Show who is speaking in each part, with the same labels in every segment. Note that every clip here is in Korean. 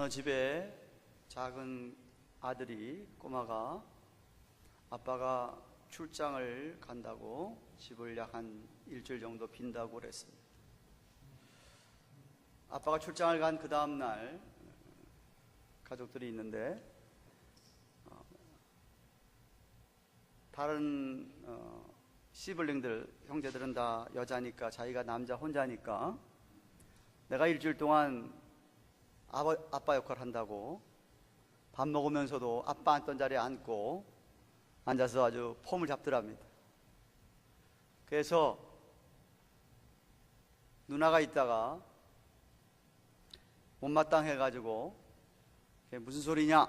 Speaker 1: 어느 집에 작은 아들이, 꼬마가 아빠가 출장을 간다고 집을 약 한 일주일 정도 빈다고 그랬습니다. 아빠가 출장을 간 그 다음날 가족들이 있는데 다른 시블링들, 형제들은 다 여자니까, 자기가 남자 혼자니까 내가 일주일 동안 아빠 역할을 한다고 밥 먹으면서도 아빠 앉던 자리에 앉고 앉아서 아주 폼을 잡더랍니다. 그래서 누나가 있다가 못마땅해가지고 그게 무슨 소리냐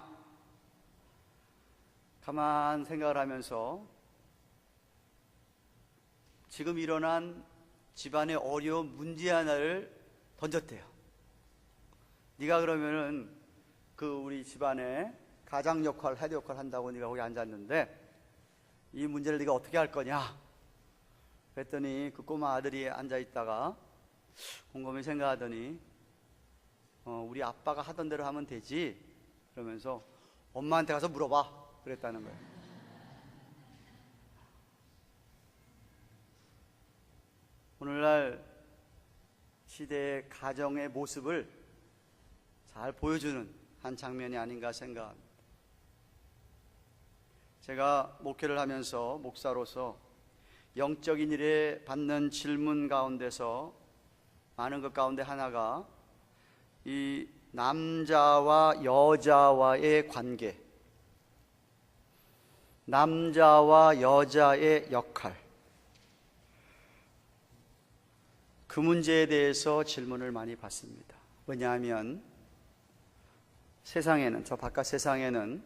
Speaker 1: 가만 생각을 하면서 지금 일어난 집안의 어려운 문제 하나를 던졌대요. 네가 그러면은 우리 집안의 가장 역할, 헤드 역할 한다고 네가 거기 앉았는데 이 문제를 네가 어떻게 할 거냐 그랬더니 그 꼬마 아들이 앉아있다가 곰곰이 생각하더니 우리 아빠가 하던 대로 하면 되지 그러면서 엄마한테 가서 물어봐 그랬다는 거예요. 오늘날 시대의 가정의 모습을 잘 보여주는 한 장면이 아닌가 생각합니다. 제가 목회를 하면서 목사로서 영적인 일에 받는 질문 가운데서 많은 것 가운데 하나가 이 남자와 여자와의 관계, 남자와 여자의 역할, 그 문제에 대해서 질문을 많이 받습니다. 왜냐하면 세상에는, 저 바깥 세상에는,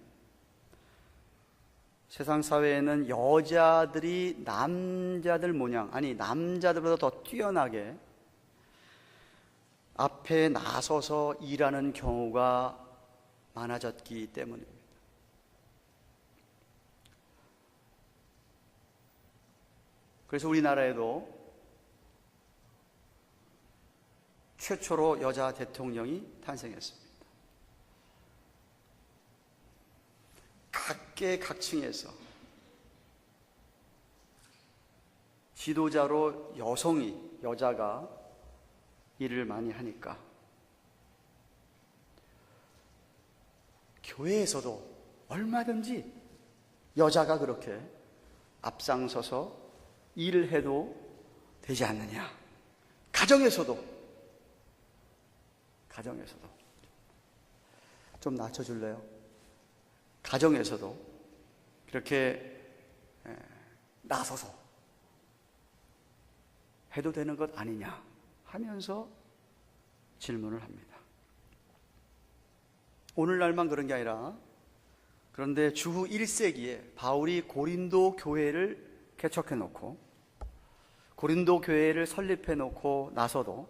Speaker 1: 세상 사회에는 여자들이 남자들 모양, 아니 남자들보다 더 뛰어나게 앞에 나서서 일하는 경우가 많아졌기 때문입니다. 그래서 우리나라에도 최초로 여자 대통령이 탄생했습니다. 각계각층에서 지도자로 여자가 일을 많이 하니까 교회에서도 얼마든지 여자가 그렇게 앞장서서 일을 해도 되지 않느냐. 가정에서도 좀 낮춰줄래요? 가정에서도 그렇게 나서서 해도 되는 것 아니냐 하면서 질문을 합니다. 오늘날만 그런 게 아니라, 그런데 주후 1세기에 바울이 고린도 교회를 개척해 놓고 고린도 교회를 설립해 놓고 나서도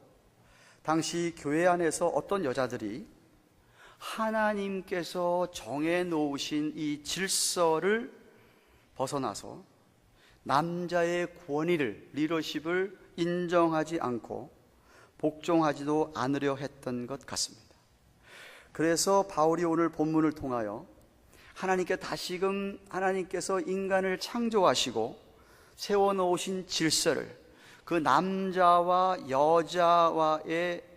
Speaker 1: 당시 교회 안에서 어떤 여자들이 하나님께서 정해 놓으신 이 질서를 벗어나서 남자의 권위를, 리더십을 인정하지 않고 복종하지도 않으려 했던 것 같습니다. 그래서 바울이 오늘 본문을 통하여 하나님께 다시금 하나님께서 인간을 창조하시고 세워놓으신 질서를, 그 남자와 여자와의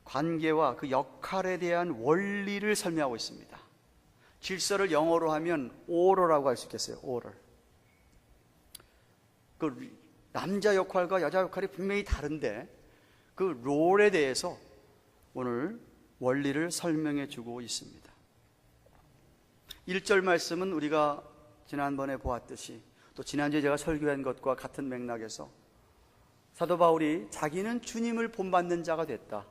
Speaker 1: 관계와 그 역할에 대한 원리를 설명하고 있습니다. 질서를 영어로 하면 오러라고 할 수 있겠어요. 오러. 그 남자 역할과 여자 역할이 분명히 다른데 그 롤에 대해서 오늘 원리를 설명해 주고 있습니다. 1절 말씀은 우리가 지난번에 보았듯이, 또 지난주에 제가 설교한 것과 같은 맥락에서 사도 바울이 자기는 주님을 본받는 자가 됐다,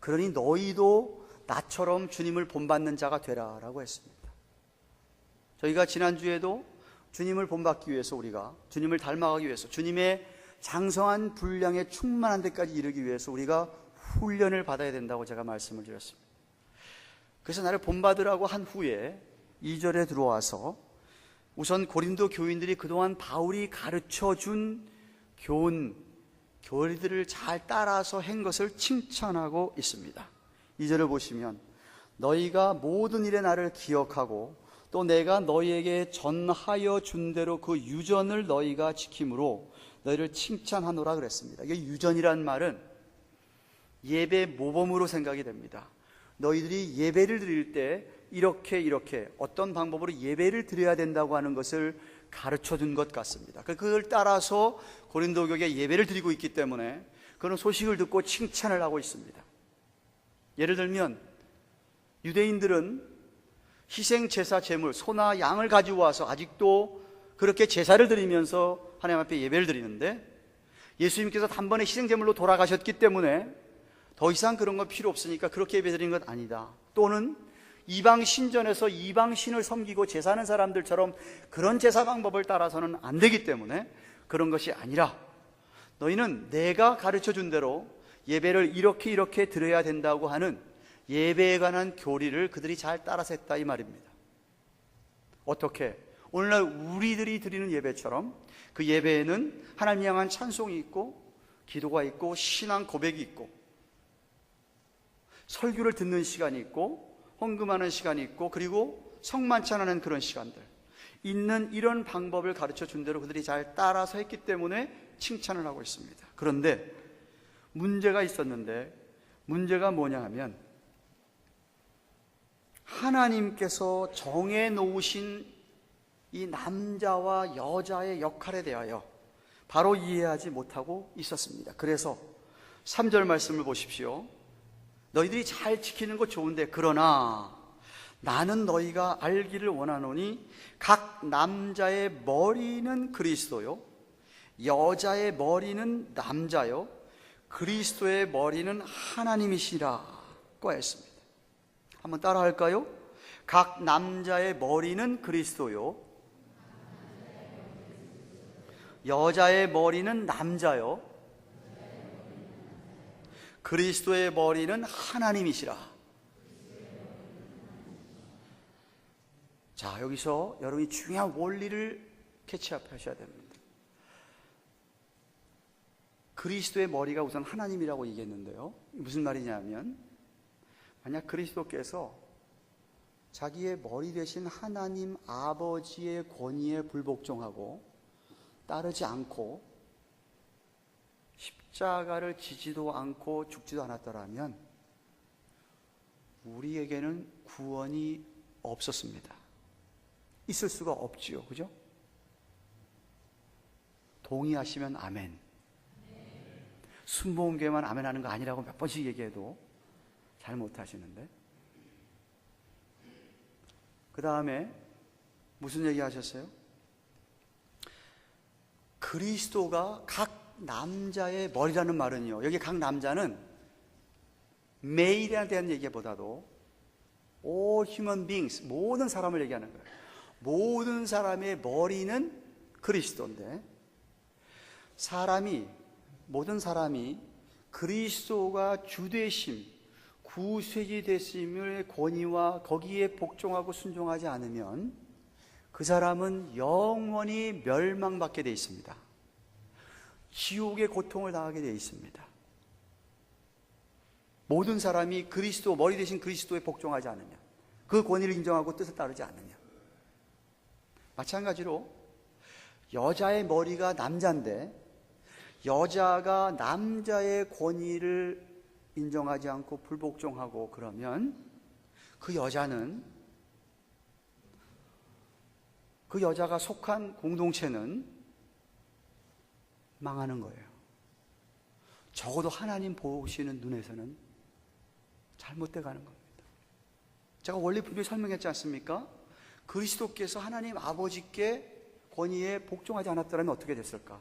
Speaker 1: 그러니 너희도 나처럼 주님을 본받는 자가 되라 라고 했습니다. 저희가 지난주에도 주님을 본받기 위해서, 우리가 주님을 닮아가기 위해서, 주님의 장성한 분량에 충만한 데까지 이르기 위해서 우리가 훈련을 받아야 된다고 제가 말씀을 드렸습니다. 그래서 나를 본받으라고 한 후에 2절에 들어와서 우선 고린도 교인들이 그동안 바울이 가르쳐준 교리들을 잘 따라서 한 것을 칭찬하고 있습니다. 2절을 보시면 너희가 모든 일에 나를 기억하고 또 내가 너희에게 전하여 준 대로 그 유전을 너희가 지킴으로 너희를 칭찬하노라 그랬습니다. 이게 유전이란 말은 예배 모범으로 생각이 됩니다. 너희들이 예배를 드릴 때 이렇게 어떤 방법으로 예배를 드려야 된다고 하는 것을 가르쳐 준 것 같습니다. 그걸 따라서 고린도 교회에 예배를 드리고 있기 때문에 그런 소식을 듣고 칭찬을 하고 있습니다. 예를 들면 유대인들은 희생 제사 제물 소나 양을 가지고 와서 아직도 그렇게 제사를 드리면서 하나님 앞에 예배를 드리는데, 예수님께서 단번에 희생 제물로 돌아가셨기 때문에 더 이상 그런 건 필요 없으니까 그렇게 예배 드리는 건 아니다. 또는 이방 신전에서 이방 신을 섬기고 제사하는 사람들처럼 그런 제사 방법을 따라서는 안 되기 때문에 그런 것이 아니라 너희는 내가 가르쳐 준 대로 예배를 이렇게 드려야 된다고 하는 예배에 관한 교리를 그들이 잘 따라서 했다 이 말입니다. 어떻게? 오늘날 우리들이 드리는 예배처럼 그 예배에는 하나님 향한 찬송이 있고 기도가 있고 신앙 고백이 있고 설교를 듣는 시간이 있고 헌금하는 시간이 있고 그리고 성만찬하는 그런 시간들 있는 이런 방법을 가르쳐 준 대로 그들이 잘 따라서 했기 때문에 칭찬을 하고 있습니다. 그런데 문제가 있었는데, 문제가 뭐냐 하면 하나님께서 정해 놓으신 이 남자와 여자의 역할에 대하여 바로 이해하지 못하고 있었습니다. 그래서 3절 말씀을 보십시오. 너희들이 잘 지키는 거 좋은데 그러나 나는 너희가 알기를 원하노니 각 남자의 머리는 그리스도요 여자의 머리는 남자요 그리스도의 머리는 하나님이시라고 했습니다. 한번 따라 할까요? 각 남자의 머리는 그리스도요 여자의 머리는 남자요 그리스도의 머리는 하나님이시라. 자, 여기서 여러분이 중요한 원리를 캐치업하셔야 됩니다. 그리스도의 머리가 우선 하나님이라고 얘기했는데요, 무슨 말이냐면 만약 그리스도께서 자기의 머리 대신 하나님 아버지의 권위에 불복종하고 따르지 않고 십자가를 지지도 않고 죽지도 않았더라면 우리에게는 구원이 없었습니다. 있을 수가 없지요. 그죠? 동의하시면 아멘. 순복음교회만 아멘 하는 거 아니라고 몇 번씩 얘기해도 잘 못하시는데, 그 다음에 무슨 얘기 하셨어요? 그리스도가 각 남자의 머리라는 말은요, 여기 각 남자는 male에 대한 얘기보다도 all human beings, 모든 사람을 얘기하는 거예요. 모든 사람의 머리는 그리스도인데 모든 사람이 그리스도가 주되심, 구세주 되심의 권위와 거기에 복종하고 순종하지 않으면 그 사람은 영원히 멸망받게 되어 있습니다. 지옥의 고통을 당하게 되어 있습니다. 모든 사람이 그리스도, 머리 대신 그리스도에 복종하지 않으면, 그 권위를 인정하고 뜻을 따르지 않으면. 마찬가지로 여자의 머리가 남자인데 여자가 남자의 권위를 인정하지 않고 불복종하고 그러면 그 여자는, 그 여자가 속한 공동체는 망하는 거예요. 적어도 하나님 보시는 눈에서는 잘못돼 가는 겁니다. 제가 원래 분명히 설명했지 않습니까? 그리스도께서 하나님 아버지께 권위에 복종하지 않았더라면 어떻게 됐을까?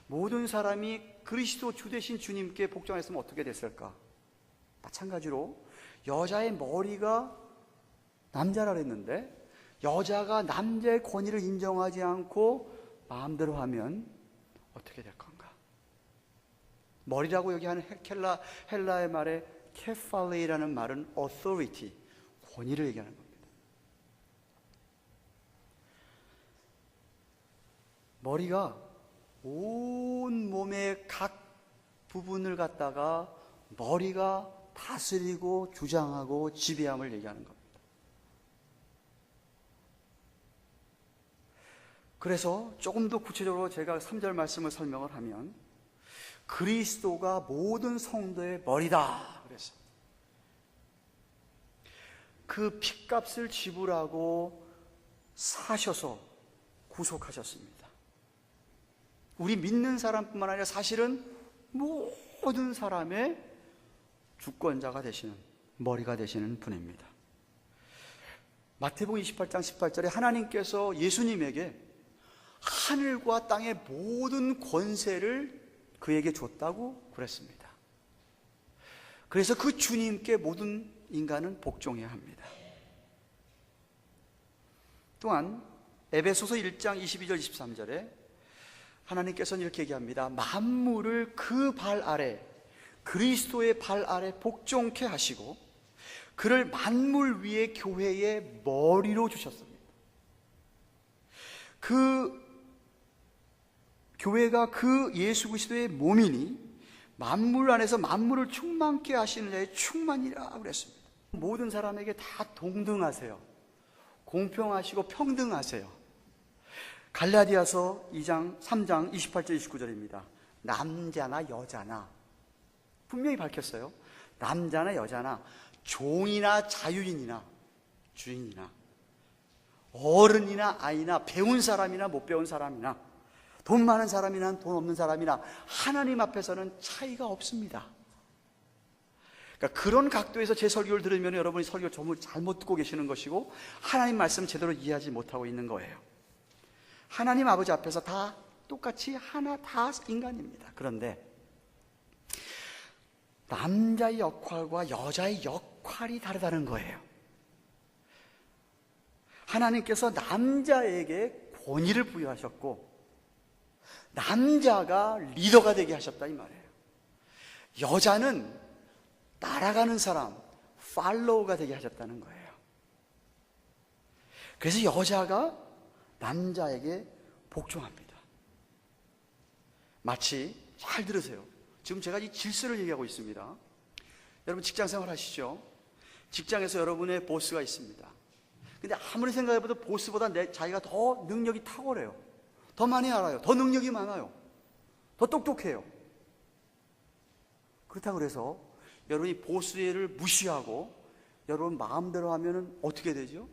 Speaker 1: 모든 사람이 그리스도 주 되신 주님께 복종했으면 어떻게 됐을까? 마찬가지로 여자의 머리가 남자라 그랬는데 여자가 남자의 권위를 인정하지 않고 마음대로 하면 어떻게 될 건가? 머리라고 여기 하는 헬라의 말에 케팔레이라는 말은 authority, 권위를 얘기하는 겁니다. 머리가 온 몸의 각 부분을 갖다가 머리가 다스리고 주장하고 지배함을 얘기하는 겁니다. 그래서 조금 더 구체적으로 제가 3절 말씀을 설명을 하면 그리스도가 모든 성도의 머리다 그랬어요. 그 핏값을 지불하고 사셔서 구속하셨습니다. 우리 믿는 사람뿐만 아니라 사실은 모든 사람의 주권자가 되시는, 머리가 되시는 분입니다. 마태복음 28장 18절에 하나님께서 예수님에게 하늘과 땅의 모든 권세를 그에게 줬다고 그랬습니다. 그래서 그 주님께 모든 인간은 복종해야 합니다. 또한 에베소서 1장 22절 23절에 하나님께서는 이렇게 얘기합니다. 만물을 그 발 아래, 그리스도의 발 아래 복종케 하시고 그를 만물 위에 교회의 머리로 주셨습니다. 그 교회가 그 예수 그리스도의 몸이니 만물 안에서 만물을 충만케 하시는 자의 충만이라 그랬습니다. 모든 사람에게 다 동등하세요. 공평하시고 평등하세요. 갈라디아서 2장 3장 28절 29절입니다. 남자나 여자나 분명히 밝혔어요. 남자나 여자나 종이나 자유인이나 주인이나 어른이나 아이나 배운 사람이나 못 배운 사람이나 돈 많은 사람이나 돈 없는 사람이나 하나님 앞에서는 차이가 없습니다. 그러니까 그런 각도에서 제 설교를 들으면 여러분이 설교를 전부 잘못 듣고 계시는 것이고 하나님 말씀 제대로 이해하지 못하고 있는 거예요. 하나님 아버지 앞에서 다 똑같이 하나 다 인간입니다. 그런데 남자의 역할과 여자의 역할이 다르다는 거예요. 하나님께서 남자에게 권위를 부여하셨고 남자가 리더가 되게 하셨다 이 말이에요. 여자는 따라가는 사람, 팔로우가 되게 하셨다는 거예요. 그래서 여자가 남자에게 복종합니다. 마치 잘 들으세요. 지금 제가 이 질서를 얘기하고 있습니다. 여러분 직장 생활 하시죠? 직장에서 여러분의 보스가 있습니다. 근데 아무리 생각해봐도 보스보다 자기가 더 능력이 탁월해요. 더 많이 알아요. 더 능력이 많아요. 더 똑똑해요. 그렇다고 해서 여러분이 보스를 무시하고 여러분 마음대로 하면 어떻게 되죠?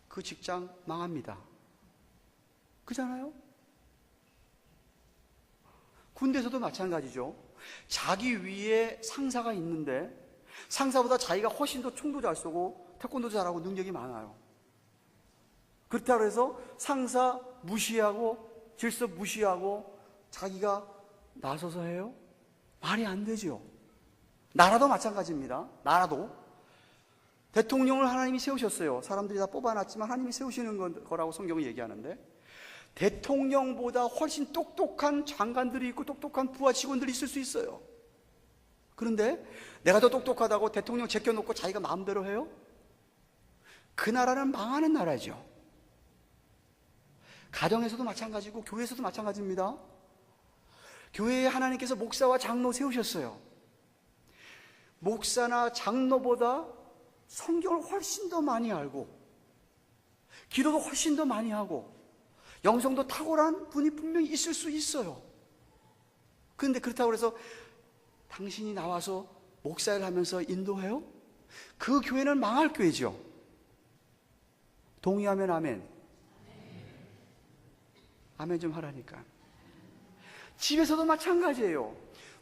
Speaker 1: 그 직장 망합니다. 그잖아요? 군대에서도 마찬가지죠. 자기 위에 상사가 있는데 상사보다 자기가 훨씬 더 총도 잘 쏘고 태권도 잘하고 능력이 많아요. 그렇다고 해서 상사 무시하고 질서 무시하고 자기가 나서서 해요? 말이 안 되죠. 나라도 마찬가지입니다. 나라도 대통령을 하나님이 세우셨어요. 사람들이 다 뽑아놨지만 하나님이 세우시는 거라고 성경은 얘기하는데 대통령보다 훨씬 똑똑한 장관들이 있고 똑똑한 부하 직원들이 있을 수 있어요. 그런데 내가 더 똑똑하다고 대통령 제껴놓고 자기가 마음대로 해요? 그 나라는 망하는 나라죠. 가정에서도 마찬가지고 교회에서도 마찬가지입니다. 교회에 하나님께서 목사와 장로 세우셨어요. 목사나 장로보다 성경을 훨씬 더 많이 알고 기도도 훨씬 더 많이 하고 영성도 탁월한 분이 분명히 있을 수 있어요. 그런데 그렇다고 해서 당신이 나와서 목사를 하면서 인도해요? 그 교회는 망할 교회죠. 동의하면 아멘. 아멘 좀 하라니까. 집에서도 마찬가지예요.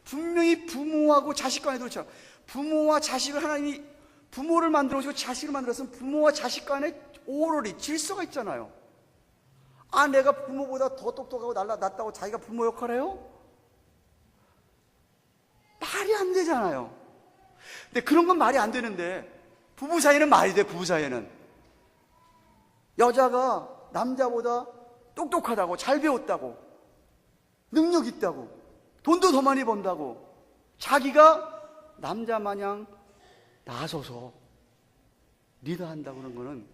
Speaker 1: 분명히 부모하고 자식 간에 그렇죠. 부모와 자식을 하나님이 부모를 만들어주고 자식을 만들었으면 부모와 자식 간에 오로리 질서가 있잖아요. 아, 내가 부모보다 더 똑똑하고 낫다고 자기가 부모 역할을 해요? 말이 안 되잖아요. 근데 그런 건 말이 안 되는데 부부 사이는 말이 돼. 부부 사이에는 여자가 남자보다 똑똑하다고 잘 배웠다고 능력 있다고 돈도 더 많이 번다고 자기가 남자 마냥 나서서 리더한다고 그런 거는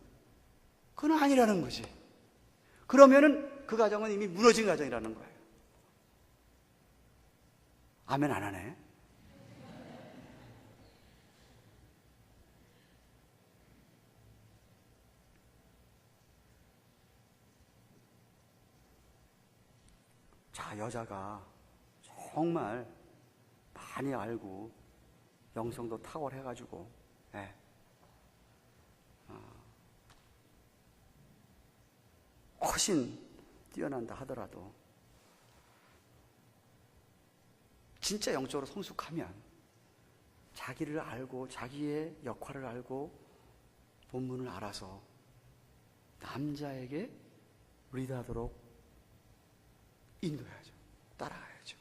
Speaker 1: 그건 아니라는 거지. 그러면은 그 가정은 이미 무너진 가정이라는 거예요. 아멘 안 하네. 여자가 정말 많이 알고 영성도 탁월해가지고, 예. 훨씬 뛰어난다 하더라도 진짜 영적으로 성숙하면 자기를 알고 자기의 역할을 알고 본문을 알아서 남자에게 리드하도록 인도해야죠. 따라가야죠.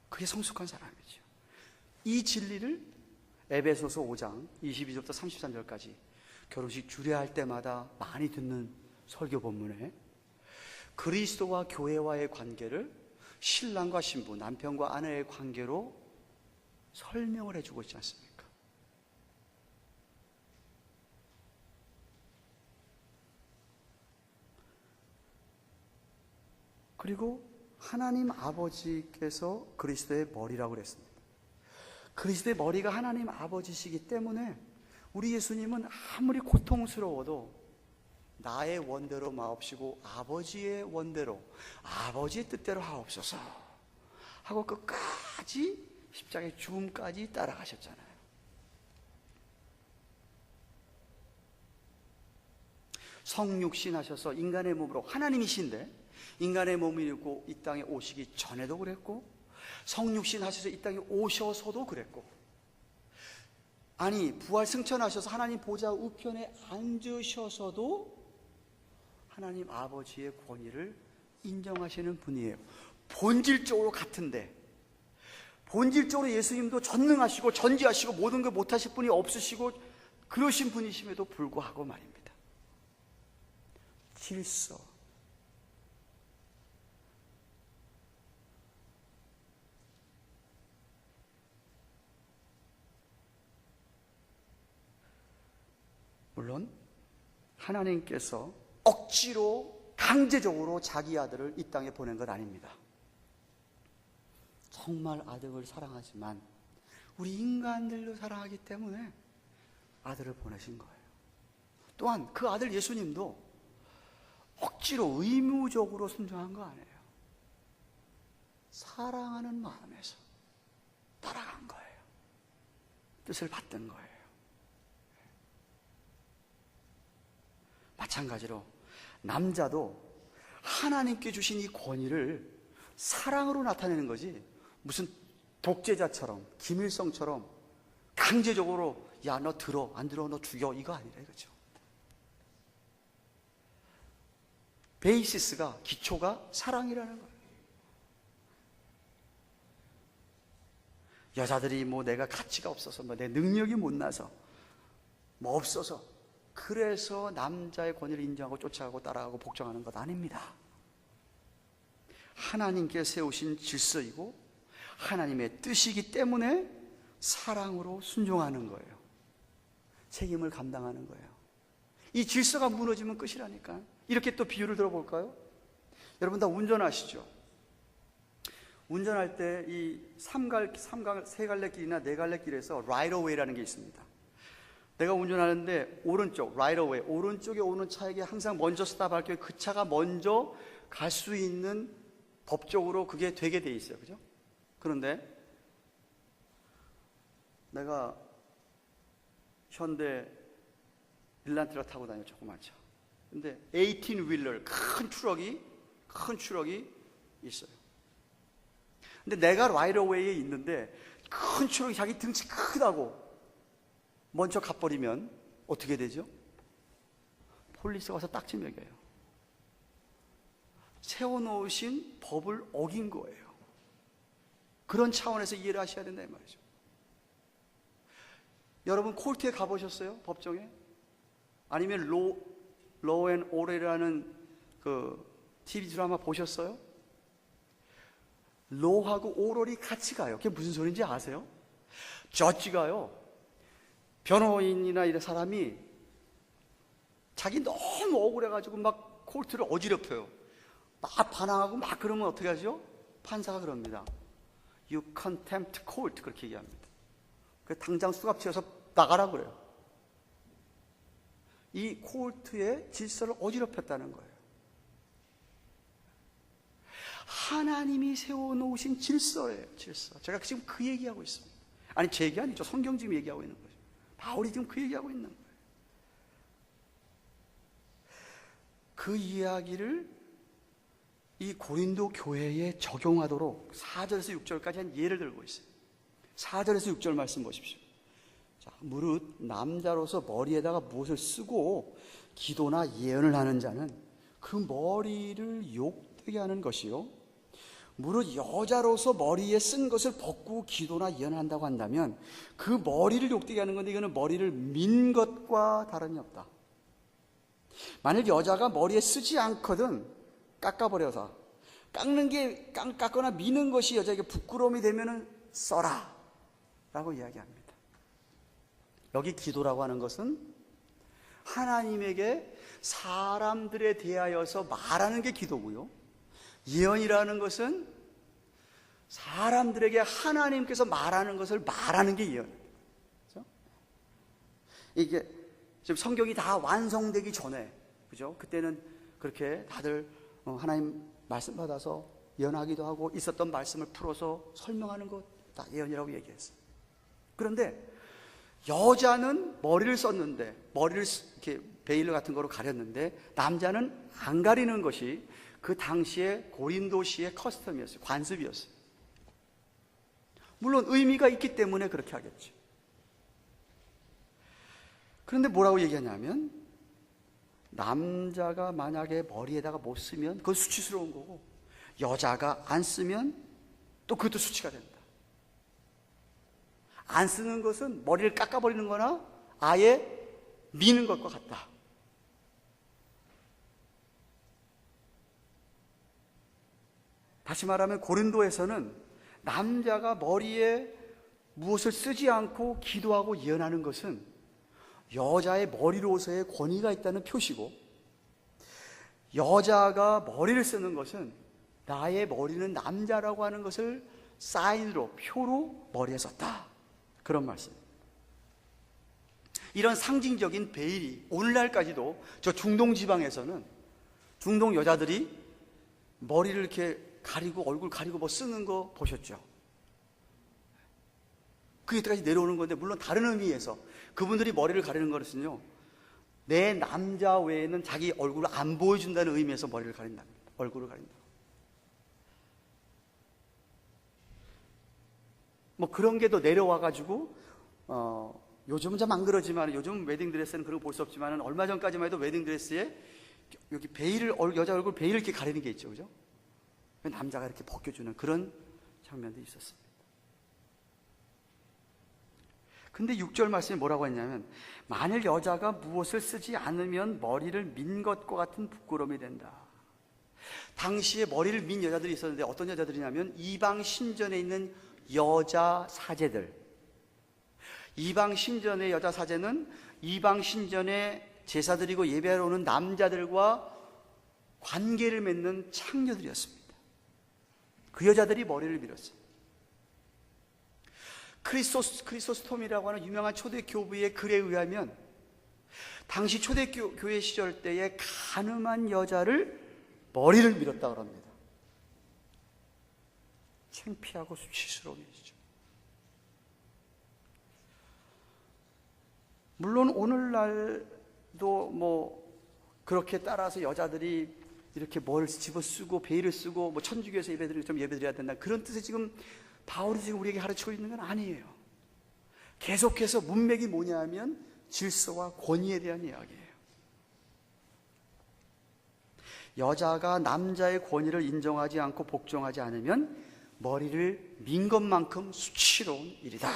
Speaker 1: 그게 성숙한 사람이죠. 이 진리를 에베소서 5장 22절부터 33절까지 결혼식 주례할 때마다 많이 듣는 설교 본문에 그리스도와 교회와의 관계를 신랑과 신부, 남편과 아내의 관계로 설명을 해주고 있지 않습니까? 그리고 하나님 아버지께서 그리스도의 머리라고 그랬습니다. 그리스도의 머리가 하나님 아버지시기 때문에 우리 예수님은 아무리 고통스러워도 나의 원대로 마옵시고 아버지의 원대로 아버지의 뜻대로 하옵소서 하고 끝까지 십자가의 죽음까지 따라가셨잖아요. 성육신 하셔서 인간의 몸으로, 하나님이신데 인간의 몸을 입고 이 땅에 오시기 전에도 그랬고 성육신 하셔서 이 땅에 오셔서도 그랬고, 아니 부활 승천하셔서 하나님 보좌 우편에 앉으셔서도 하나님 아버지의 권위를 인정하시는 분이에요. 본질적으로 같은데, 본질적으로 예수님도 전능하시고 전지하시고 모든 걸 못하실 분이 없으시고 그러신 분이심에도 불구하고 말입니다. 질서, 물론 하나님께서 억지로 강제적으로 자기 아들을 이 땅에 보낸 건 아닙니다. 정말 아들을 사랑하지만 우리 인간들도 사랑하기 때문에 아들을 보내신 거예요. 또한 그 아들 예수님도 억지로 의무적으로 순종한 거 아니에요. 사랑하는 마음에서 따라간 거예요. 뜻을 받든 거예요. 마찬가지로 남자도 하나님께 주신 이 권위를 사랑으로 나타내는 거지 무슨 독재자처럼 김일성처럼 강제적으로 야 너 들어 안 들어 너 죽여 이거 아니라 이거죠. 베이시스가 기초가 사랑이라는 거예요. 여자들이 뭐 내가 가치가 없어서 뭐 내 능력이 못나서 뭐 없어서 그래서 남자의 권위를 인정하고 쫓아가고 따라가고 복종하는 것 아닙니다. 하나님께 세우신 질서이고 하나님의 뜻이기 때문에 사랑으로 순종하는 거예요. 책임을 감당하는 거예요. 이 질서가 무너지면 끝이라니까. 이렇게 또 비유를 들어볼까요? 여러분 다 운전하시죠? 운전할 때 이 세 갈래 길이나 네 갈래 길에서 right away라는 게 있습니다. 내가 운전하는데 오른쪽, right away, 오른쪽에 오는 차에게 항상 먼저 스탑할 경우에 그 차가 먼저 갈 수 있는 법적으로 그게 되게 돼 있어요. 그죠? 그런데 내가 현대 릴란트를 타고 다녀요. 조그만 차. 근데 18휠러 큰 트럭이 있어요. 근데 내가 right away에 있는데 큰 트럭이 자기 등치 크다고 먼저 가버리면 어떻게 되죠? 폴리스가 와서 딱지 매겨요. 세워놓으신 법을 어긴 거예요. 그런 차원에서 이해를 하셔야 된다 이 말이죠. 여러분 콜트에 가보셨어요? 법정에? 아니면 로우 앤 오레라는 그 TV 드라마 보셨어요? 로하고 오롤이 같이 가요. 그게 무슨 소리인지 아세요? 저지가요, 변호인이나 이런 사람이 자기 너무 억울해가지고 막 콜트를 어지럽혀요. 막 반항하고 막 그러면 어떻게 하죠? 판사가 그럽니다. You contempt court 그렇게 얘기합니다. 그래서 당장 수갑채워서 나가라 그래요. 이 콜트의 질서를 어지럽혔다는 거예요. 하나님이 세워놓으신 질서예요. 질서. 제가 지금 그 얘기하고 있습니다. 아니, 제 얘기 아니죠. 성경 지금 얘기하고 있는 거죠. 바울이 지금 그 얘기하고 있는 거예요. 그 이야기를 이 고린도 교회에 적용하도록 4절에서 6절까지 한 예를 들고 있어요. 4절에서 6절 말씀 보십시오. 자, 무릇 남자로서 머리에다가 무엇을 쓰고 기도나 예언을 하는 자는 그 머리를 욕되게 하는 것이요, 무릇 여자로서 머리에 쓴 것을 벗고 기도나 예언을 한다고 한다면 그 머리를 욕되게 하는 건데, 이거는 머리를 민 것과 다름이 없다. 만일 여자가 머리에 쓰지 않거든 깎아버려서, 깎거나 미는 것이 여자에게 부끄러움이 되면은 써라 라고 이야기합니다. 여기 기도라고 하는 것은 하나님에게 사람들에 대하여서 말하는 게 기도고요, 예언이라는 것은 사람들에게 하나님께서 말하는 것을 말하는 게 예언입니다. 그렇죠? 이게 지금 성경이 다 완성되기 전에, 그죠? 그때는 그렇게 다들 하나님 말씀 받아서 예언하기도 하고 있었던 말씀을 풀어서 설명하는 것 다 예언이라고 얘기했어요. 그런데 여자는 머리를 썼는데, 머리를 이렇게 베일 같은 거로 가렸는데, 남자는 안 가리는 것이 그 당시에 고린도시의 커스텀이었어요. 관습이었어요. 물론 의미가 있기 때문에 그렇게 하겠죠. 그런데 뭐라고 얘기하냐면, 남자가 만약에 머리에다가 못 쓰면 그건 수치스러운 거고, 여자가 안 쓰면 또 그것도 수치가 된다. 안 쓰는 것은 머리를 깎아버리는 거나 아예 미는 것과 같다. 다시 말하면 고린도에서는 남자가 머리에 무엇을 쓰지 않고 기도하고 예언하는 것은 여자의 머리로서의 권위가 있다는 표시고, 여자가 머리를 쓰는 것은 나의 머리는 남자라고 하는 것을 사인으로, 표로 머리에 썼다, 그런 말씀입니다. 이런 상징적인 베일이 오늘날까지도 저 중동 지방에서는 중동 여자들이 머리를 이렇게 가리고 얼굴 가리고 뭐 쓰는 거 보셨죠? 그게 여기까지 내려오는 건데, 물론 다른 의미에서 그분들이 머리를 가리는 것은요, 내 남자 외에는 자기 얼굴을 안 보여준다는 의미에서 머리를 가린답니다. 얼굴을 가린다. 뭐 그런 게 더 내려와가지고 요즘은 좀 안 그러지만, 요즘 웨딩드레스는 그런 거 볼 수 없지만, 얼마 전까지만 해도 웨딩드레스에 여기 베일을, 여자 얼굴 베일을 이렇게 가리는 게 있죠, 그죠? 남자가 이렇게 벗겨주는 그런 장면도 있었습니다. 근데 6절 말씀이 뭐라고 했냐면, 만일 여자가 무엇을 쓰지 않으면 머리를 민 것과 같은 부끄러움이 된다. 당시에 머리를 민 여자들이 있었는데, 어떤 여자들이냐면 이방 신전에 있는 여자 사제들. 이방 신전의 여자 사제는 이방 신전에 제사 드리고 예배하러 오는 남자들과 관계를 맺는 창녀들이었습니다. 그 여자들이 머리를 밀었어요. 크리소스톰이라고 하는 유명한 초대교부의 글에 의하면, 당시 초대교회 시절 때에 가늠한 여자를 머리를 밀었다고 합니다. 창피하고 수치스러운 일이죠. 물론 오늘날도 뭐 그렇게 따라서 여자들이 이렇게 뭘 집어쓰고 베일을 쓰고 뭐 천주교에서 예배드려야 된다, 그런 뜻에 지금 바울이 지금 우리에게 가르치고 있는 건 아니에요. 계속해서 문맥이 뭐냐 하면 질서와 권위에 대한 이야기예요. 여자가 남자의 권위를 인정하지 않고 복종하지 않으면 머리를 민 것만큼 수치로운 일이다.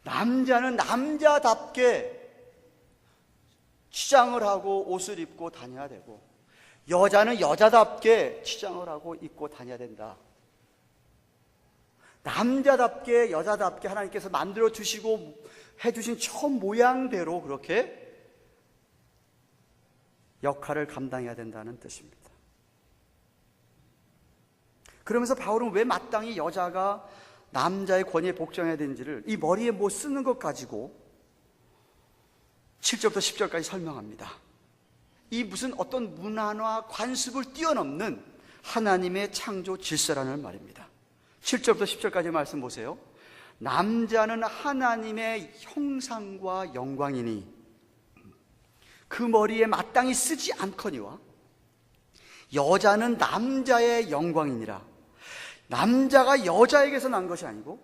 Speaker 1: 남자는 남자답게 치장을 하고 옷을 입고 다녀야 되고, 여자는 여자답게 치장을 하고 입고 다녀야 된다. 남자답게 여자답게 하나님께서 만들어 주시고 해주신 처음 모양대로 그렇게 역할을 감당해야 된다는 뜻입니다. 그러면서 바울은 왜 마땅히 여자가 남자의 권위에 복종해야 되는지를 이 머리에 뭐 쓰는 것 가지고 7절부터 10절까지 설명합니다. 이 무슨 어떤 문화나 관습을 뛰어넘는 하나님의 창조 질서라는 말입니다. 7절부터 10절까지 말씀 보세요. 남자는 하나님의 형상과 영광이니 그 머리에 마땅히 쓰지 않거니와 여자는 남자의 영광이니라. 남자가 여자에게서 난 것이 아니고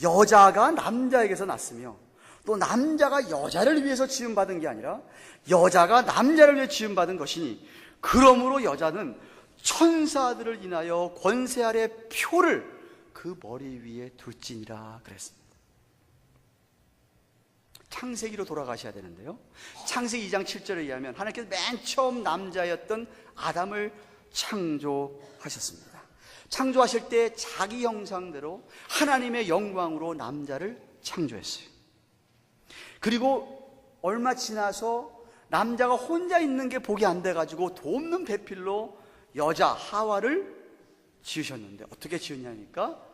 Speaker 1: 여자가 남자에게서 났으며 또 남자가 여자를 위해서 지음받은 게 아니라 여자가 남자를 위해 지음받은 것이니 그러므로 여자는 천사들을 인하여 권세 아래 표를 그 머리 위에 둘지니라 그랬습니다. 창세기로 돌아가셔야 되는데요, 창세기 2장 7절에 의하면 하나님께서 맨 처음 남자였던 아담을 창조하셨습니다. 창조하실 때 자기 형상대로 하나님의 영광으로 남자를 창조했어요. 그리고 얼마 지나서 남자가 혼자 있는 게 복이 안 돼가지고 돕는 배필로 여자 하와를 지으셨는데 어떻게 지었냐니까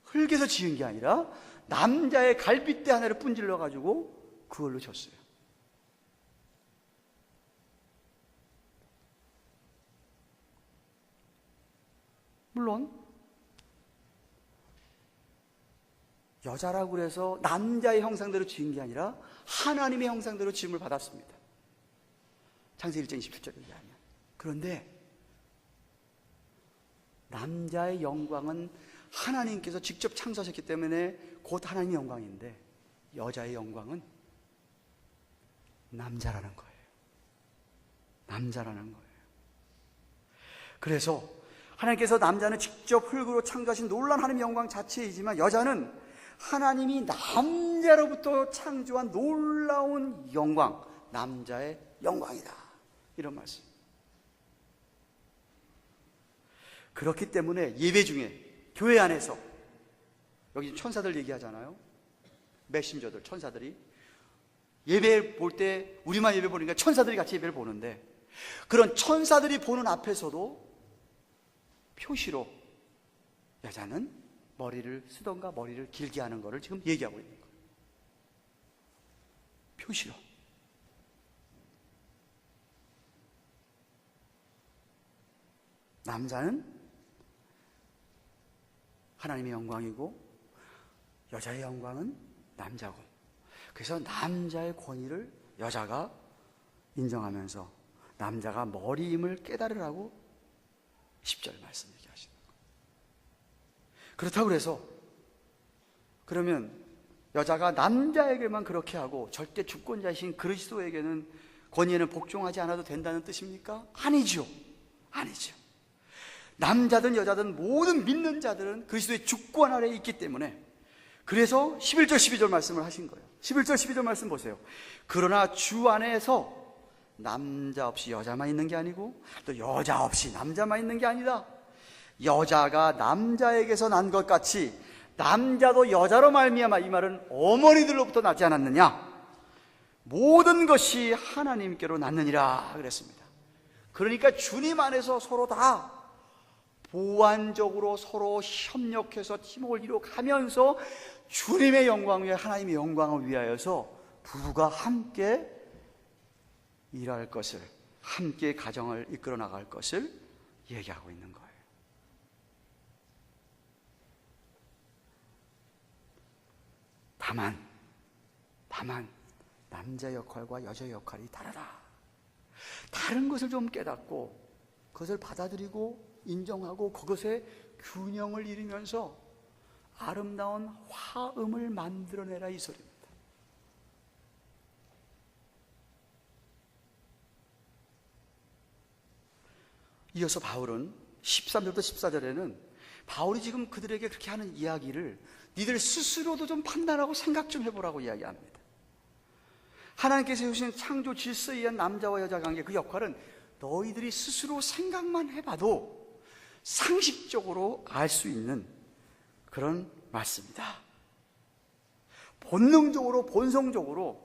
Speaker 1: 흙에서 지은 게 아니라 남자의 갈빗대 하나를 분질러 가지고 그걸로 졌어요. 물론 여자라고 그래서 남자의 형상대로 지은 게 아니라 하나님의 형상대로 지음을 받았습니다. 창세기 1장 27절에 의하면. 그런데 남자의 영광은 하나님께서 직접 창조하셨기 때문에 곧 하나님의 영광인데 여자의 영광은 남자라는 거예요. 남자라는 거예요. 그래서 하나님께서 남자는 직접 흙으로 창조하신 놀라운 하나님의 영광 자체이지만 여자는 하나님이 남자로부터 창조한 놀라운 영광, 남자의 영광이다, 이런 말씀. 그렇기 때문에 예배 중에 교회 안에서 여기 천사들 얘기하잖아요. 메신저들, 천사들이 예배 볼 때 우리만 예배 보니까 천사들이 같이 예배를 보는데 그런 천사들이 보는 앞에서도 표시로 여자는 머리를 쓰던가 머리를 길게 하는 것을 지금 얘기하고 있는 거예요. 표시로. 남자는 하나님의 영광이고 여자의 영광은 남자고, 그래서 남자의 권위를 여자가 인정하면서 남자가 머리임을 깨달으라고 10절 말씀 얘기하시는 거예요. 그렇다고 해서 그러면 여자가 남자에게만 그렇게 하고 절대 주권자이신 그리스도에게는 권위에는 복종하지 않아도 된다는 뜻입니까? 아니죠. 아니죠. 남자든 여자든 모든 믿는 자들은 그리스도의 주권 아래에 있기 때문에, 그래서 11절 12절 말씀을 하신 거예요. 11절 12절 말씀 보세요. 그러나 주 안에서 남자 없이 여자만 있는 게 아니고 또 여자 없이 남자만 있는 게 아니다. 여자가 남자에게서 난 것 같이 남자도 여자로 말미암아, 이 말은 어머니들로부터 나지 않았느냐? 모든 것이 하나님께로 났느니라 그랬습니다. 그러니까 주님 안에서 서로 다 보완적으로 서로 협력해서 팀워크를 이루어가면서 주님의 영광 위에 하나님의 영광을 위하여서 부부가 함께 일할 것을, 함께 가정을 이끌어 나갈 것을 얘기하고 있는 거예요. 다만 남자 역할과 여자 역할이 다르다. 다른 것을 좀 깨닫고 그것을 받아들이고 인정하고 그것에 균형을 이루면서 아름다운 화음을 만들어내라, 이 소리입니다. 이어서 바울은 13절부터 14절에는 바울이 지금 그들에게 그렇게 하는 이야기를 니들 스스로도 좀 판단하고 생각 좀 해보라고 이야기합니다. 하나님께서 세우신 창조 질서에 의한 남자와 여자 관계, 그 역할은 너희들이 스스로 생각만 해봐도 상식적으로 알 수 있는 그런 말씀이다. 본능적으로, 본성적으로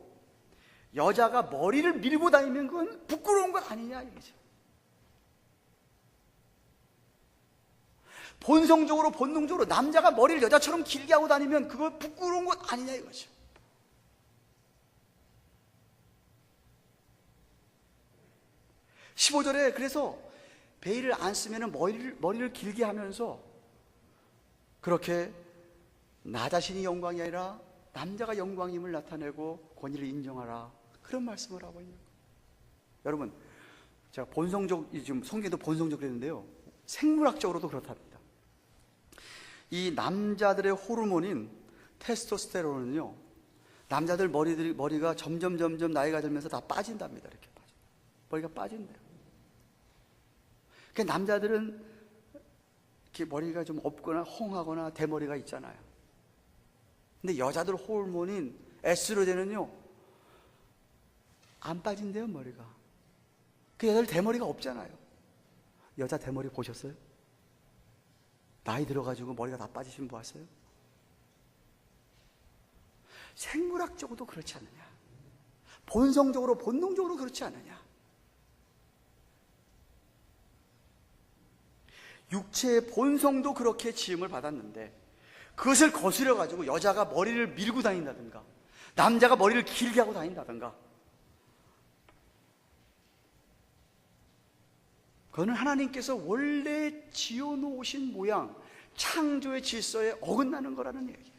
Speaker 1: 여자가 머리를 밀고 다니면 그건 부끄러운 것 아니냐 이거죠. 본능적으로 남자가 머리를 여자처럼 길게 하고 다니면 그거 부끄러운 것 아니냐 이거죠. (15절에) 그래서 베일을 안 쓰면 머리를 길게 하면서 그렇게 나 자신이 영광이 아니라 남자가 영광임을 나타내고 권위를 인정하라, 그런 말씀을 하고 있는 거예요. 여러분, 제가 지금 성경에도 본성적으로 했는데요, 생물학적으로도 그렇답니다. 이 남자들의 호르몬인 테스토스테론은요, 남자들 머리가 점점 나이가 들면서 다 빠진답니다. 이렇게 머리가 빠진대요. 그러니까 남자들은 이렇게 머리가 좀 없거나 홍하거나 대머리가 있잖아요. 근데 여자들 호르몬인 에스트로겐은요, 안 빠진대요, 머리가. 그 여자들 대머리가 없잖아요. 여자 대머리 보셨어요? 나이 들어가지고 머리가 다 빠지신 분 보았어요? 생물학적으로도 그렇지 않느냐? 본성적으로, 본능적으로 그렇지 않느냐? 육체의 본성도 그렇게 지음을 받았는데 그것을 거스려가지고 여자가 머리를 밀고 다닌다든가 남자가 머리를 길게 하고 다닌다든가, 그거는 하나님께서 원래 지어놓으신 모양, 창조의 질서에 어긋나는 거라는 얘기예요.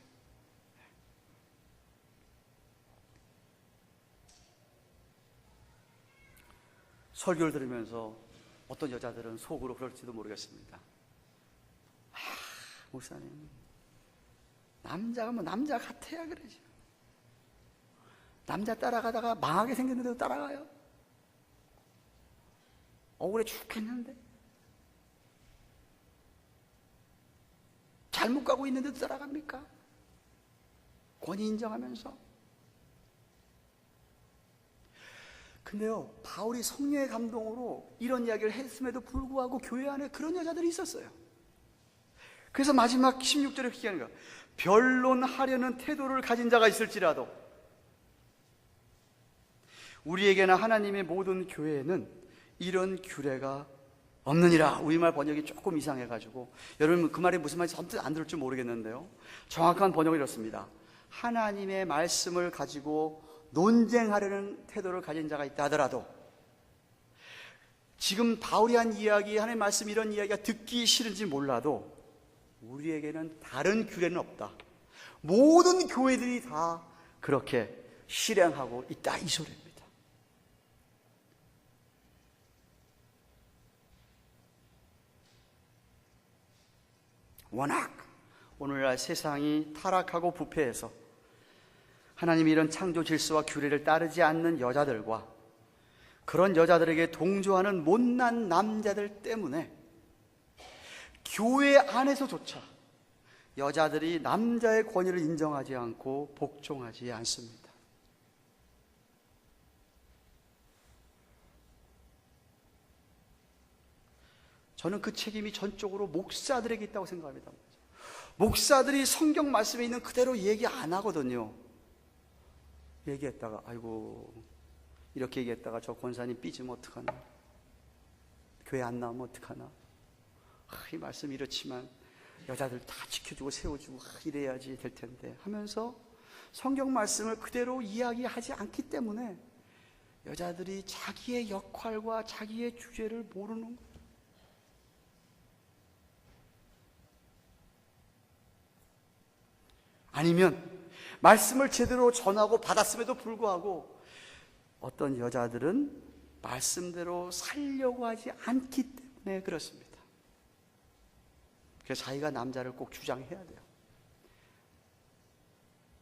Speaker 1: 설교를 들으면서 어떤 여자들은 속으로 그럴지도 모르겠습니다. 목사님, 남자가 뭐 남자 같아야 그러지. 남자 따라가다가 망하게 생겼는데도 따라가요? 억울해 죽겠는데? 잘못 가고 있는데도 따라갑니까? 권위 인정하면서. 근데요, 바울이 성령의 감동으로 이런 이야기를 했음에도 불구하고 교회 안에 그런 여자들이 있었어요. 그래서 마지막 16절에 그렇게 얘기하는 거예요. 변론하려는 태도를 가진 자가 있을지라도 우리에게나 하나님의 모든 교회에는 이런 규례가 없느니라. 우리말 번역이 조금 이상해가지고 여러분 그 말이 무슨 말인지 선뜻 안 들을 줄 모르겠는데요, 정확한 번역은 이렇습니다. 하나님의 말씀을 가지고 논쟁하려는 태도를 가진 자가 있다 하더라도, 지금 바울이 한 이야기, 하나님의 말씀, 이런 이야기가 듣기 싫은지 몰라도 우리에게는 다른 규례는 없다. 모든 교회들이 다 그렇게 실행하고 있다, 이 소리입니다. 워낙 오늘날 세상이 타락하고 부패해서 하나님이 이런 창조 질서와 규례를 따르지 않는 여자들과 그런 여자들에게 동조하는 못난 남자들 때문에 교회 안에서조차 여자들이 남자의 권위를 인정하지 않고 복종하지 않습니다. 저는 그 책임이 전적으로 목사들에게 있다고 생각합니다. 목사들이 성경 말씀에 있는 그대로 얘기 안 하거든요. 얘기했다가 아이고 이렇게 얘기했다가 저 권사님 삐지면 어떡하나, 교회 안 나오면 어떡하나, 이 말씀 이렇지만 여자들 다 지켜주고 세워주고 이래야지 될 텐데 하면서 성경 말씀을 그대로 이야기하지 않기 때문에 여자들이 자기의 역할과 자기의 주제를 모르는 거예요. 아니면 말씀을 제대로 전하고 받았음에도 불구하고 어떤 여자들은 말씀대로 살려고 하지 않기 때문에 그렇습니다. 그래서 자기가 남자를 꼭 주장해야 돼요.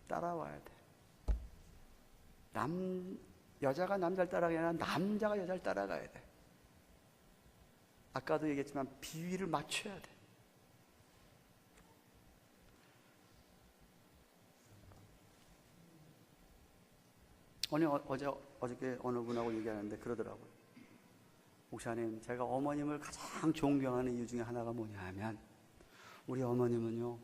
Speaker 1: 따라와야 돼. 여자가 남자를 따라가야 아니라 남자가 여자를 따라가야 돼. 아까도 얘기했지만 비위를 맞춰야 돼. 어저께 어느 분하고 얘기하는데 그러더라고요. 목사님, 제가 어머님을 가장 존경하는 이유 중에 하나가 뭐냐 하면 우리 어머님은요,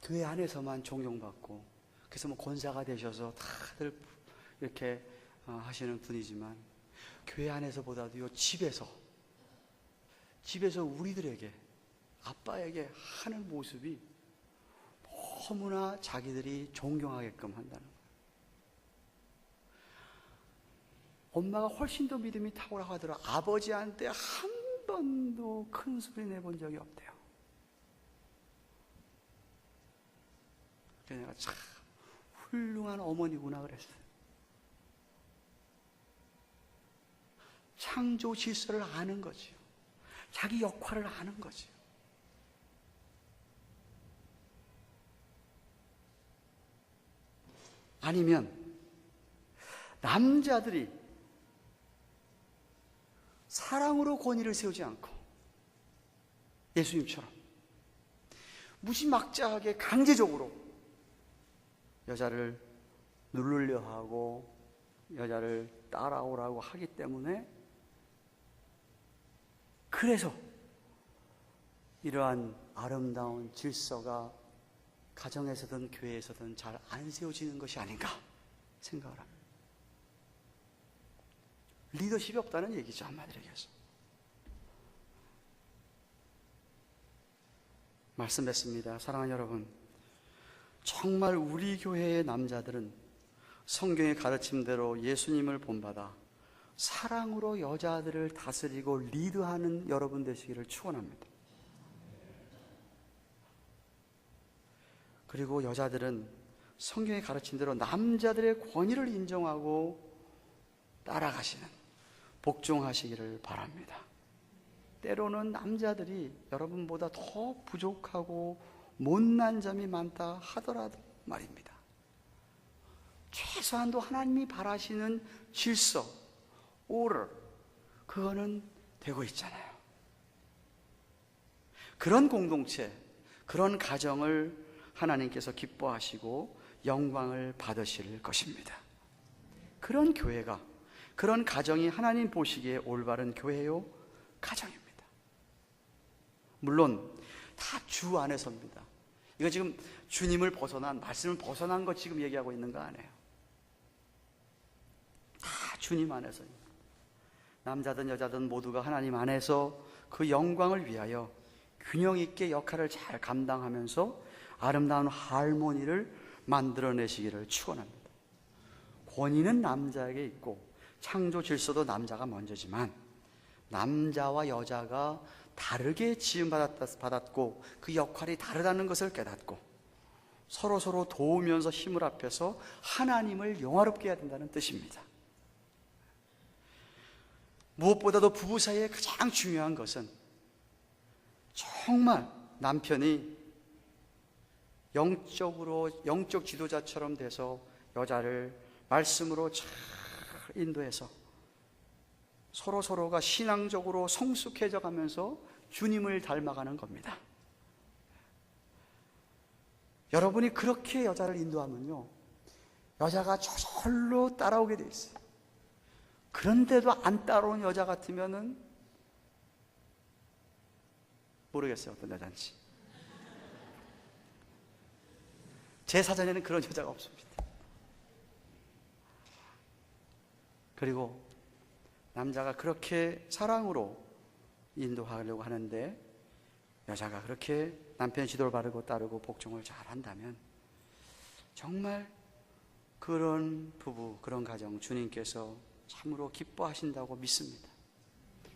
Speaker 1: 교회 안에서만 존경받고 그래서 뭐 권사가 되셔서 다들 이렇게 하시는 분이지만 교회 안에서보다도요, 집에서 우리들에게, 아빠에게 하는 모습이 너무나 자기들이 존경하게끔 한다는 거예요. 엄마가 훨씬 더 믿음이 탁월하더라. 아버지한테 한 번도 큰 소리 내본 적이 없대요. 그래서 내가 참 훌륭한 어머니구나 그랬어요. 창조 질서를 아는 거지요. 자기 역할을 아는 거지요. 아니면 남자들이 사랑으로 권위를 세우지 않고 예수님처럼 무지막지하게 강제적으로 여자를 누르려 하고 여자를 따라오라고 하기 때문에, 그래서 이러한 아름다운 질서가 가정에서든 교회에서든 잘 안 세워지는 것이 아닌가 생각을 합니다. 리더십이 없다는 얘기죠, 한마디로 얘기해서. 말씀 뵙습니다. 사랑하는 여러분, 정말 우리 교회의 남자들은 성경의 가르침대로 예수님을 본받아 사랑으로 여자들을 다스리고 리드하는 여러분 되시기를 축원합니다. 그리고 여자들은 성경의 가르침대로 남자들의 권위를 인정하고 따라가시는, 복종하시기를 바랍니다. 때로는 남자들이 여러분보다 더 부족하고 못난 점이 많다 하더라도 말입니다, 최소한도 하나님이 바라시는 질서, 오를, 그거는 되고 있잖아요. 그런 공동체, 그런 가정을 하나님께서 기뻐하시고 영광을 받으실 것입니다. 그런 교회가, 그런 가정이 하나님 보시기에 올바른 교회요, 가정입니다. 물론 다 주 안에서입니다. 이거 지금 주님을 벗어난, 말씀을 벗어난 것 지금 얘기하고 있는 거 아니에요. 다 주님 안에서입니다. 남자든 여자든 모두가 하나님 안에서 그 영광을 위하여 균형 있게 역할을 잘 감당하면서 아름다운 하모니를 만들어내시기를 축원합니다. 권위는 남자에게 있고 창조 질서도 남자가 먼저지만, 남자와 여자가 다르게 지음받았고 그 역할이 다르다는 것을 깨닫고 서로 도우면서 힘을 합해서 하나님을 영화롭게 해야 된다는 뜻입니다. 무엇보다도 부부 사이에 가장 중요한 것은 정말 남편이 영적 지도자처럼 돼서 여자를 말씀으로 잘 인도해서 서로가 신앙적으로 성숙해져 가면서 주님을 닮아가는 겁니다. 여러분이 그렇게 여자를 인도하면요, 여자가 저절로 따라오게 돼 있어요. 그런데도 안 따라오는 여자 같으면은 모르겠어요, 어떤 여자인지. 제 사전에는 그런 여자가 없습니다. 그리고 남자가 그렇게 사랑으로 인도하려고 하는데 여자가 그렇게 남편의 지도를 바르고 따르고 복종을 잘 한다면 정말 그런 부부, 그런 가정 주님께서 참으로 기뻐하신다고 믿습니다.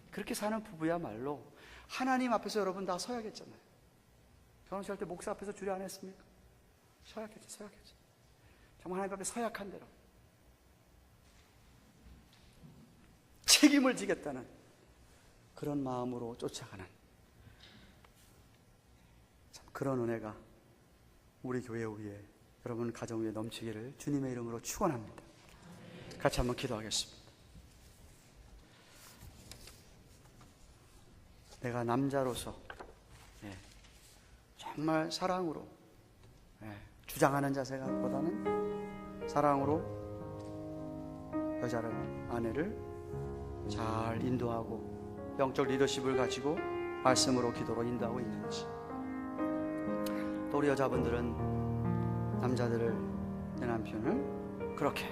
Speaker 1: 그렇게 사는 부부야말로 하나님 앞에서 여러분 다 서야겠잖아요. 결혼식할 때 목사 앞에서 주례 안 했습니까? 서야겠죠. 정말 하나님 앞에 서약한 대로 책임을 지겠다는 그런 마음으로 쫓아가는 참 그런 은혜가 우리 교회 위에, 여러분 가정 위에 넘치기를 주님의 이름으로 축원합니다. 같이 한번 기도하겠습니다. 내가 남자로서 정말 사랑으로 주장하는 자세가 보다는 사랑으로 여자를, 아내를 잘 인도하고 영적 리더십을 가지고 말씀으로 기도로 인도하고 있는지, 또 우리 여자분들은 남자들을, 내 남편을 그렇게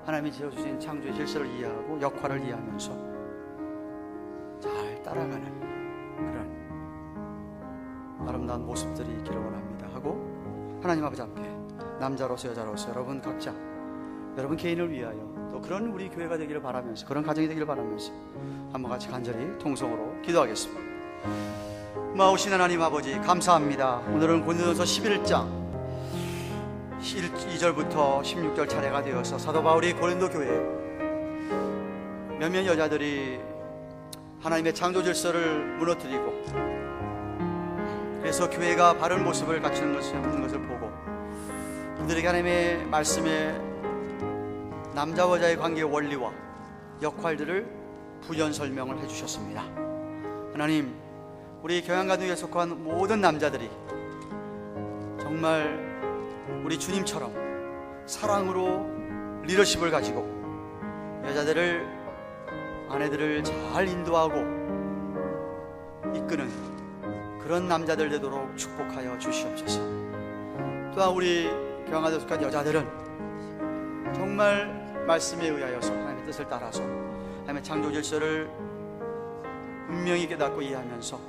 Speaker 1: 하나님이 지어주신 창조의 질서를 이해하고 역할을 이해하면서 잘 따라가는 그런 아름다운 모습들이 있기를 원합니다 하고, 하나님 아버지 앞에 남자로서 여자로서 여러분 각자 여러분 개인을 위하여 또 그런 우리 교회가 되기를 바라면서, 그런 가정이 되기를 바라면서 한번 같이 간절히 통성으로 기도하겠습니다. 마우신 하나님 아버지, 감사합니다. 오늘은 고린도전서 11장 2절부터 16절 차례가 되어서 사도 바울이 고린도 교회에 몇몇 여자들이 하나님의 창조 질서를 무너뜨리고, 그래서 교회가 바른 모습을 갖추는 것을 보고 그들에게 하나님의 말씀에 남자와 여자의 관계의 원리와 역할들을 부연 설명을 해주셨습니다. 하나님, 우리 경양가도에 속한 모든 남자들이 정말 우리 주님처럼 사랑으로 리더십을 가지고 여자들을, 아내들을 잘 인도하고 이끄는 그런 남자들 되도록 축복하여 주시옵소서. 또한 우리 경양가도에 속한 여자들은 정말 말씀에 의하여서 하나님의 뜻을 따라서 하나님의 창조 질서를 분명히 깨닫고 이해하면서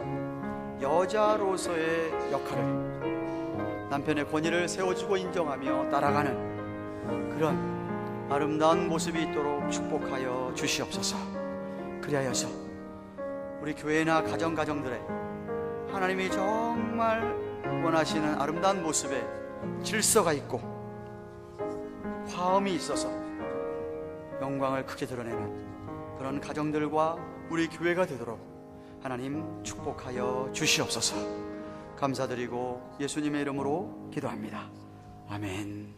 Speaker 1: 여자로서의 역할을, 남편의 권위를 세워주고 인정하며 따라가는 그런 아름다운 모습이 있도록 축복하여 주시옵소서. 그리하여서 우리 교회나 가정들에 하나님이 정말 원하시는 아름다운 모습에 질서가 있고 화음이 있어서 영광을 크게 드러내는 그런 가정들과 우리 교회가 되도록 하나님 축복하여 주시옵소서. 감사드리고 예수님의 이름으로 기도합니다. 아멘.